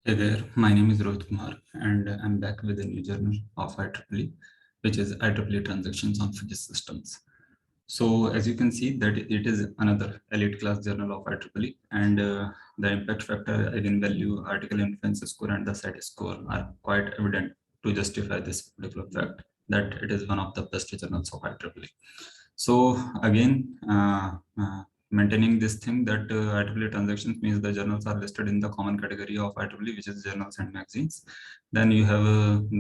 Hey there, my name is Rohit Kumar and I'm back with a new journal of IEEE, which is IEEE Transactions on Physics Systems. So as you can see that it is another elite class journal of IEEE and the impact factor, eigenvalue, article influence score and the set score are quite evident to justify this particular fact that it is one of the best journals of IEEE. So again, maintaining this thing that IEEE transactions means the journals are listed in the common category of IEEE, which is journals and magazines. Then you have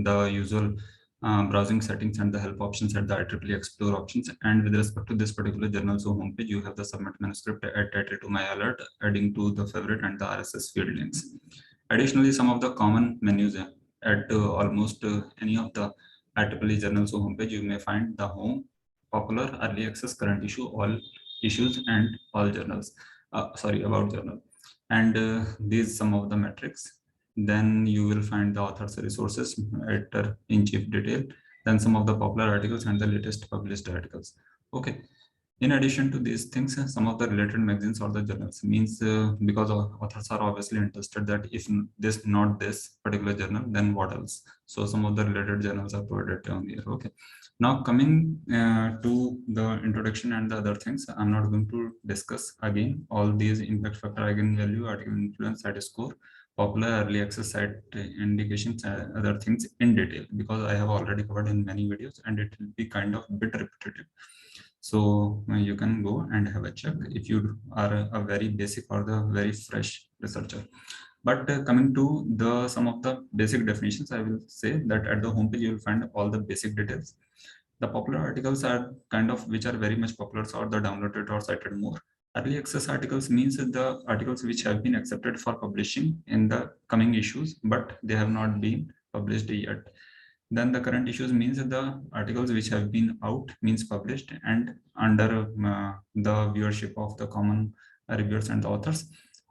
the usual browsing settings and the help options at the IEEE Explore options. And with respect to this particular journal's homepage, you have the submit manuscript add title to my alert, adding to the favorite and the RSS feed links. Additionally, some of the common menus at almost any of the IEEE journals homepage, you may find the home, popular, early access, current issue, all issues, and all journals. About journal. And these some of the metrics. Then you will find the author's resources, editor in chief detail, then some of the popular articles and the latest published articles. Okay. In addition to these things, some of the related magazines or the journals means because authors are obviously interested that if this not this particular journal, then what else? So some of the related journals are provided down here. Okay. Now coming to the introduction and the other things, I'm not going to discuss again all these impact factor, eigenvalue, article influence, site score, popular early access site indications, other things in detail because I have already covered in many videos and it will be kind of a bit repetitive. So you can go and have a check if you are a very basic or the very fresh researcher. But coming to the some of the basic definitions, I will say that at the homepage you will find all the basic details. The popular articles are kind of which are very much popular or the downloaded or cited more. Early access articles means the articles which have been accepted for publishing in the coming issues, but they have not been published yet. Then the current issues means the articles which have been out means published and under the viewership of the common reviewers and the authors.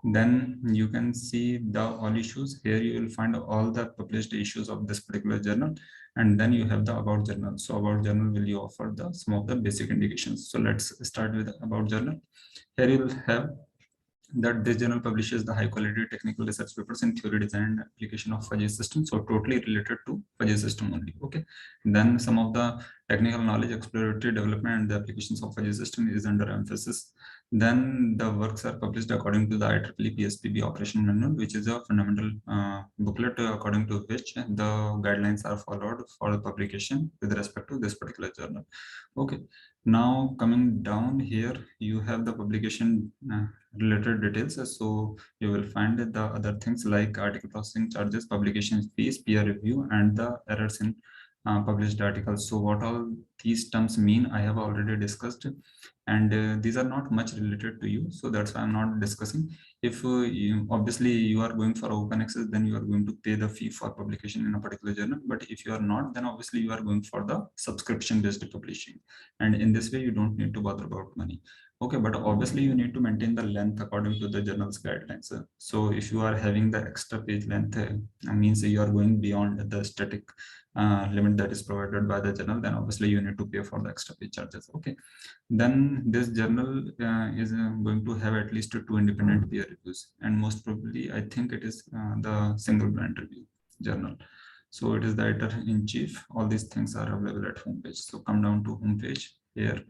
Then you can see the all issues. Here you will find all the published issues of this particular journal, and then you have the about journal. So about journal will you offer the some of the basic indications. So let's start with about journal. Here you will have that this journal publishes the high quality technical research papers in theory, design, and application of fuzzy system. So totally related to fuzzy system only. Okay. Then some of the technical knowledge, exploratory development, and the applications of fuzzy system is under emphasis. Then the works are published according to the IEEE PSPB operation manual, which is a fundamental booklet according to which the guidelines are followed for the publication with respect to this particular journal. Okay. Now coming down here, you have the publication related details. So you will find the other things like article processing charges, publication fees, peer review, and the errors in published articles. So what all these terms mean, I have already discussed, and these are not much related to you. So that's why I'm not discussing. If obviously you are going for open access, then you are going to pay the fee for publication in a particular journal. But if you are not, then obviously you are going for the subscription based publishing. And in this way, you don't need to bother about money. Okay, but obviously you need to maintain the length according to the journal's guidelines. So if you are having the extra page length, means you are going beyond the static limit that is provided by the journal, then obviously you need to pay for the extra page charges. Okay, then this journal is going to have at least two independent peer reviews, and most probably I think it is the single blind review journal. So it is the editor in chief. All these things are available at homepage. So come down to homepage here.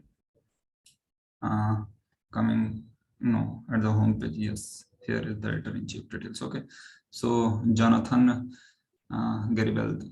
Coming no at the homepage. Yes, here is the editor in chief details. Okay, so Jonathan Garibald.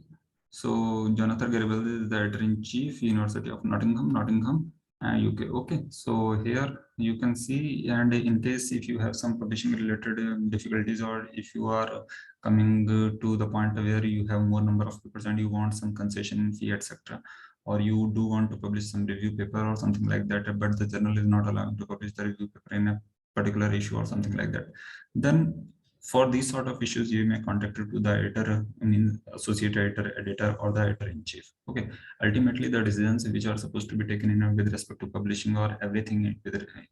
So Jonathan Garibald is the editor in chief, University of Nottingham, UK. Okay, so here you can see, and in case if you have some publishing related difficulties, or if you are coming to the point where you have more number of papers and you want some concession in fee, etc., or you do want to publish some review paper or something like that, but the journal is not allowing to publish the review paper in a particular issue or something like that, then for these sort of issues, you may contact it to the editor, I mean, associate editor, or the editor in chief. Okay. Ultimately, the decisions which are supposed to be taken in with respect to publishing or everything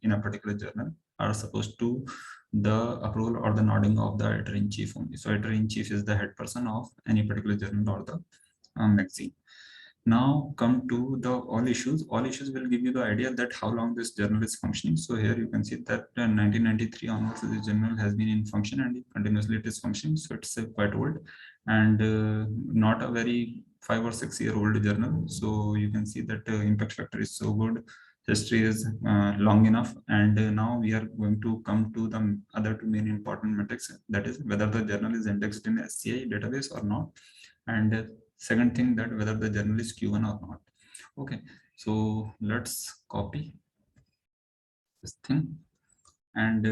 in a particular journal are supposed to the approval or the nodding of the editor in chief only. So editor in chief is the head person of any particular journal or the magazine. Now come to the all issues. All issues will give you the idea that how long this journal is functioning. So here you can see that 1993 onwards this journal has been in function and continuously it is functioning. So it's quite old and not a very 5 or 6 year old journal. So you can see that impact factor is so good. History is long enough, and now we are going to come to the other two main important metrics, that is whether the journal is indexed in SCI database or not, and second thing that whether the journal is Q1 or not. Okay, so let's copy this thing and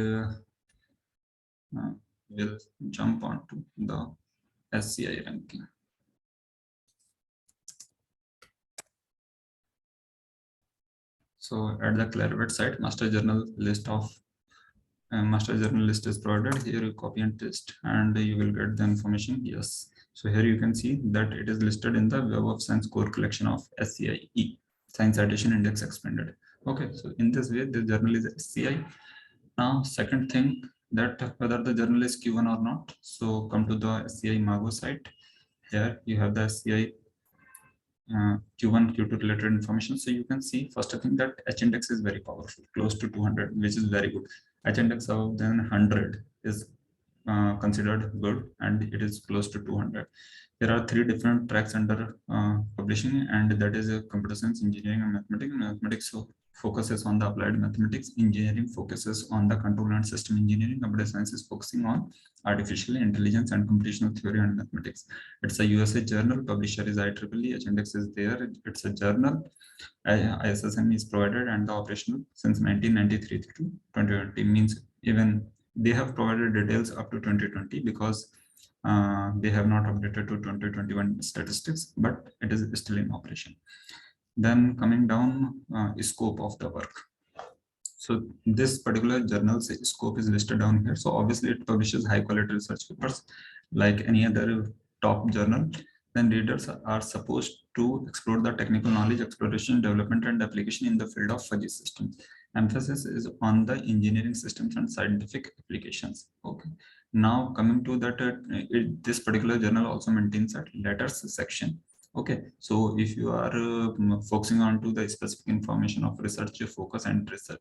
we'll jump onto the SCI ranking. So at the Clarivate site, master journal list is provided. Here you copy and paste and you will get the information. Yes. So here you can see that it is listed in the Web of Science core collection of SCIE, Science Citation Index Expanded. Okay, so in this way, the journal is SCI. Now, second thing, that whether the journal is Q1 or not. So come to the SCI Mago site. Here you have the SCI Q1, Q2 related information. So you can see first thing that H index is very powerful, close to 200, which is very good. H index of than 100 is considered good, and it is close to 200. There are three different tracks under publishing, and that is computer science, engineering, and mathematics. Mathematics focuses on the applied mathematics, engineering focuses on the control and system engineering, computer science is focusing on artificial intelligence and computational theory and mathematics. It's a USA journal, publisher is IEEE, H index is there, it's a journal, ISSN is provided, and the operational since 1993 to 2020, means even they have provided details up to 2020 because they have not updated to 2021 statistics, but it is still in operation. Then coming down, scope of the work. So this particular journal's scope is listed down here. So obviously it publishes high quality research papers like any other top journal. Then readers are supposed to explore the technical knowledge, exploration, development, and application in the field of fuzzy systems. Emphasis is on the engineering systems and scientific applications. Okay. Now coming to that, this particular journal also maintains a letters section. Okay, so if you are focusing on to the specific information of research focus and research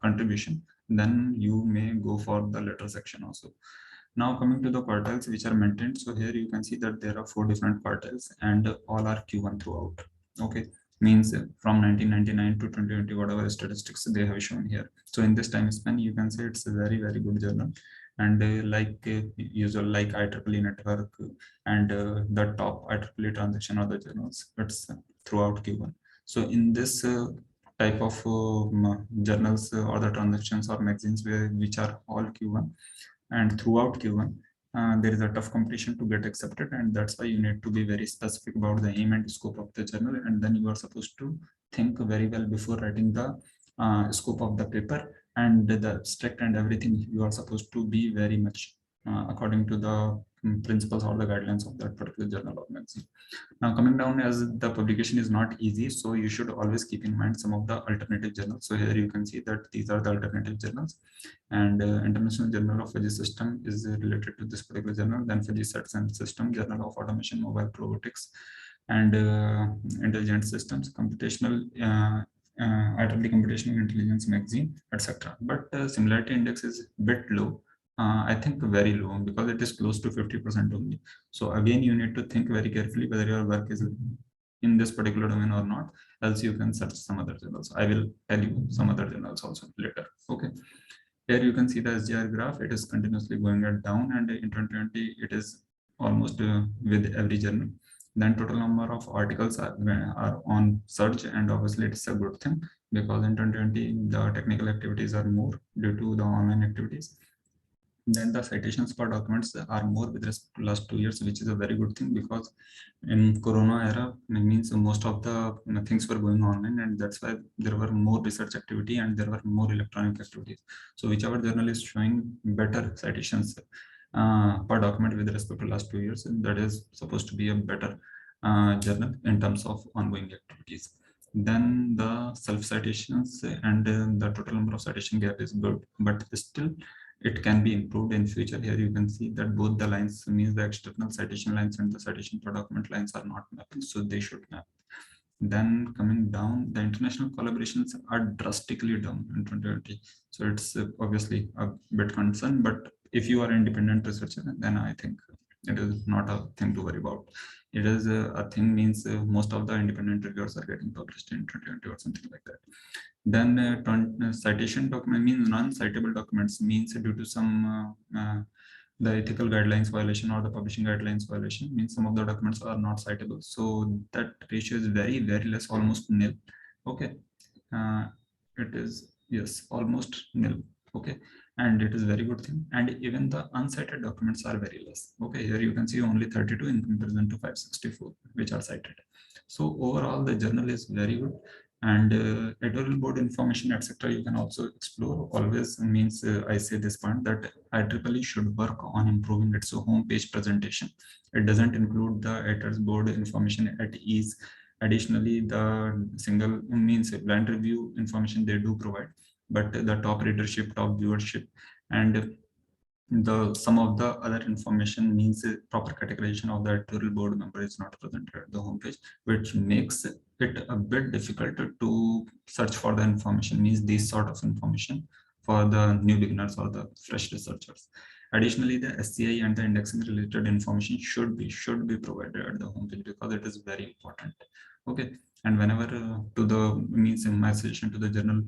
contribution, then you may go for the letter section also. Now coming to the quartiles which are maintained. So here you can see that there are 4 different quartiles and all are Q1 throughout. Okay, means from 1999 to 2020, whatever statistics they have shown here. So in this time span, you can say it's a very, very good journal. And like usual, like IEEE network and the top IEEE transaction of the journals, it's throughout Q1. So in this type of journals or the transactions or magazines which are all Q1 and throughout Q1, there is a tough competition to get accepted, and that's why you need to be very specific about the aim and scope of the journal, and then you are supposed to think very well before writing the scope of the paper and the abstract and everything. You are supposed to be very much according to the principles or the guidelines of that particular journal or magazine. Now coming down, as the publication is not easy, so you should always keep in mind some of the alternative journals. So here you can see that these are the alternative journals, and International Journal of Fuzzy System is related to this particular journal. Then Fuzzy Sets and System, Journal of Automation, Mobile Robotics, and Intelligent Systems, Computational IEEE Computational Intelligence Magazine, etc. But similarity index is bit low. I think very low because it is close to 50% only. So again, you need to think very carefully whether your work is in this particular domain or not, else you can search some other journals. I will tell you some other journals also later. Okay. Here you can see the SGR graph. It is continuously going down, and in 2020 it is almost with every journal. Then total number of articles are on search, and obviously it's a good thing because in 2020 the technical activities are more due to the online activities. Then the citations per documents are more with respect to last 2 years, which is a very good thing because in Corona era means most of the things were going online, and that's why there were more research activity and there were more electronic activities. So whichever journal is showing better citations per document with respect to last 2 years, that is supposed to be a better journal in terms of ongoing activities. Then the self citations and the total number of citation gap is good, but still it can be improved in future. Here you can see that both the lines, means the external citation lines and the citation per document lines, are not mapping, so they should map. Then coming down, the international collaborations are drastically down in 2020. So it's obviously a bit concern, but if you are an independent researcher, then I think it is not a thing to worry about. It is a thing means most of the independent reviewers are getting published in 2020 or something like that. Then citation document means non-citable documents means due to some the ethical guidelines violation or the publishing guidelines violation means some of the documents are not citable. So that ratio is very, very less, almost nil. Okay. It is, yes, almost nil. Okay. And it is very good thing. And even the uncited documents are very less. Okay. Here you can see only 32 in comparison to 564, which are cited. So overall, the journal is very good. And editorial board information, etc. You can also explore. Always means I say this point that IEEE should work on improving its homepage presentation. It doesn't include the editor's board information at ease. Additionally, the single means blind review information they do provide, but the top readership, top viewership, and the some of the other information means proper categorization of the editorial board member is not presented at the homepage, which makes it a bit difficult to search for the information, means this sort of information for the new beginners or the fresh researchers. Additionally, the SCI and the indexing related information should be provided at the homepage because it is very important. Okay, and whenever to the means in my suggestion to the journal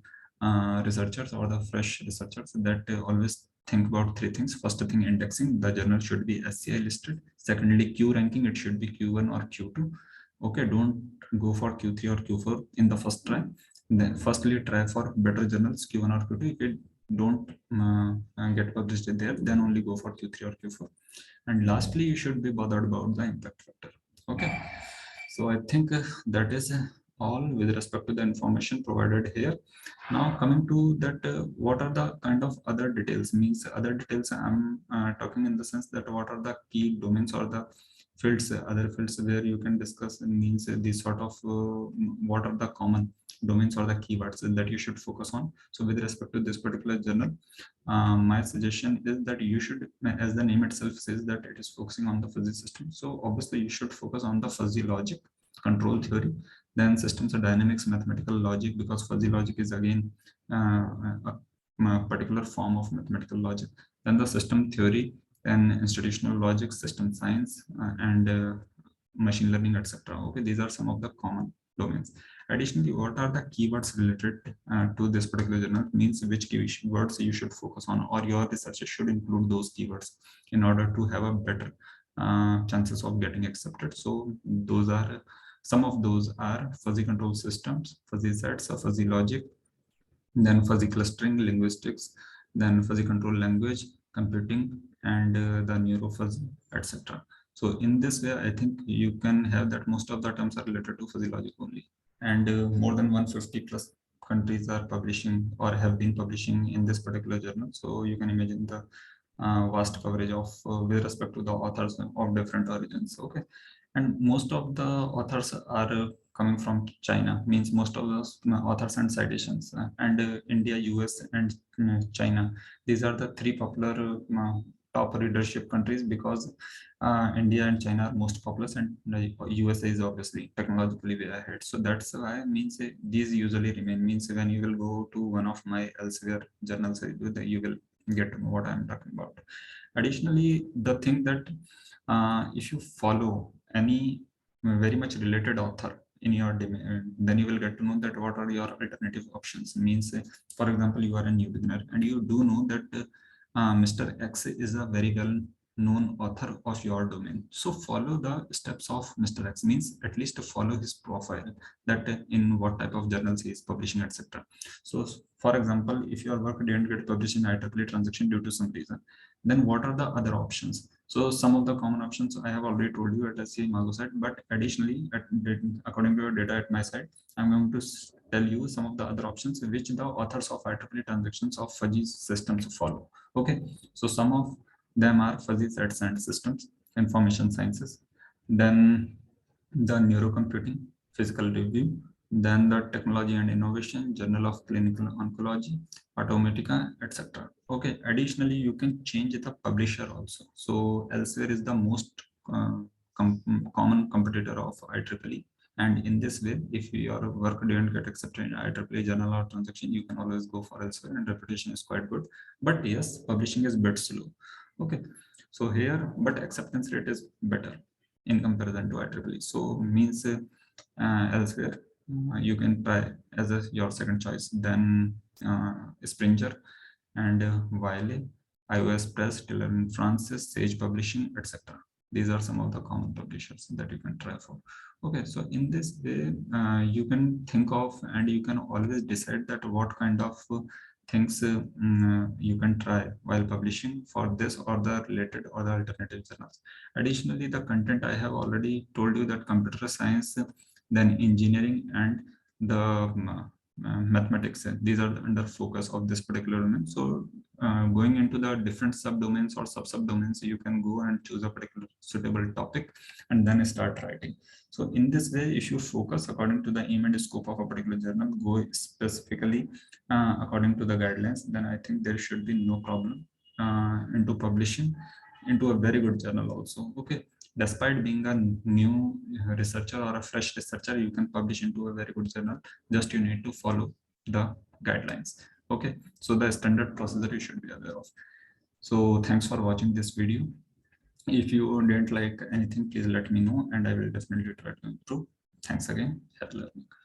researchers or the fresh researchers that always think about three things. First thing, indexing, the journal should be SCI listed. Secondly, Q ranking, it should be Q1 or Q2. Okay, don't go for Q3 or Q4 in the first try. Then firstly try for better journals Q1 or Q2. If it don't get published there, then only go for Q3 or Q4. And lastly, you should be bothered about the impact factor. Okay, so I think that is all with respect to the information provided here. Now coming to that, what are the kind of other details? Means other details I'm talking in the sense that what are the key domains or the fields, other fields where you can discuss, means these sort of what are the common domains or the keywords that you should focus on. So with respect to this particular journal, my suggestion is that you should, as the name itself says, that it is focusing on the fuzzy system. So obviously you should focus on the fuzzy logic, control theory, then systems of dynamics, mathematical logic, because fuzzy logic is again a particular form of mathematical logic. Then the system theory, then institutional logic, system science, and machine learning, etc. Okay, these are some of the common domains. Additionally, what are the keywords related to this particular journal, means which keywords you should focus on, or your research should include those keywords in order to have a better chances of getting accepted. So those are, some of those are fuzzy control systems, fuzzy sets, fuzzy logic, then fuzzy clustering, linguistics, then fuzzy control language, computing, and the neurofuzzy, etc. So in this way, I think you can have that most of the terms are related to fuzzy logic only. And more than 150 plus countries are publishing or have been publishing in this particular journal. So you can imagine the vast coverage of with respect to the authors of different origins. Okay, and most of the authors are coming from China, means most of those authors and citations, and India, US, and China. These are the three popular top readership countries, because India and China are most populous, and USA is obviously technologically way ahead. So that's why, means these usually remain, means when you will go to one of my elsewhere journals, you will get what I'm talking about. Additionally, the thing that if you follow any very much related author in your domain, then you will get to know that what are your alternative options. Means, for example, you are a new beginner and you do know that Mr. X is a very well known author of your domain. So follow the steps of Mr. X, means at least to follow his profile, that in what type of journals he is publishing, etc. So for example, if your work didn't get published in IEEE transaction due to some reason, then what are the other options? So some of the common options I have already told you at SCI Mago side, but additionally, according to your data at my side, I'm going to tell you some of the other options which the authors of IEEE transactions of fuzzy systems follow. Okay, so some of them are fuzzy sets and systems, information sciences, then the neurocomputing, physical review, then the technology and innovation, journal of clinical oncology, automatica, etc. Okay, additionally, you can change the publisher also. So elsewhere is the most uh, common competitor of IEEE, And in this way, if your work didn't get accepted in IEEE journal or transaction, you can always go for elsewhere, and reputation is quite good. But yes, publishing is a bit slow. Okay, so here, but acceptance rate is better in comparison to IEEE. So means elsewhere you can try as your second choice. Then Springer and Wiley, iOS Press, Tiller and Francis, Sage Publishing, etc. These are some of the common publishers that you can try for. Okay, so in this way, you can think of and you can always decide that what kind of things you can try while publishing for this or the related or the alternative journals. Additionally, the content I have already told you that computer science, then engineering and the mathematics, these are under focus of this particular domain. So going into the different subdomains or subdomains, you can go and choose a particular suitable topic and then start writing. So in this way, if you focus according to the aim and scope of a particular journal, go specifically according to the guidelines, then I think there should be no problem into publishing into a very good journal also. Okay, despite being a new researcher or a fresh researcher, you can publish into a very good journal. Just you need to follow the guidelines. Okay, so the standard procedure you should be aware of. So thanks for watching this video. If you didn't like anything, please let me know and I will definitely try to improve. Thanks again. Happy learning.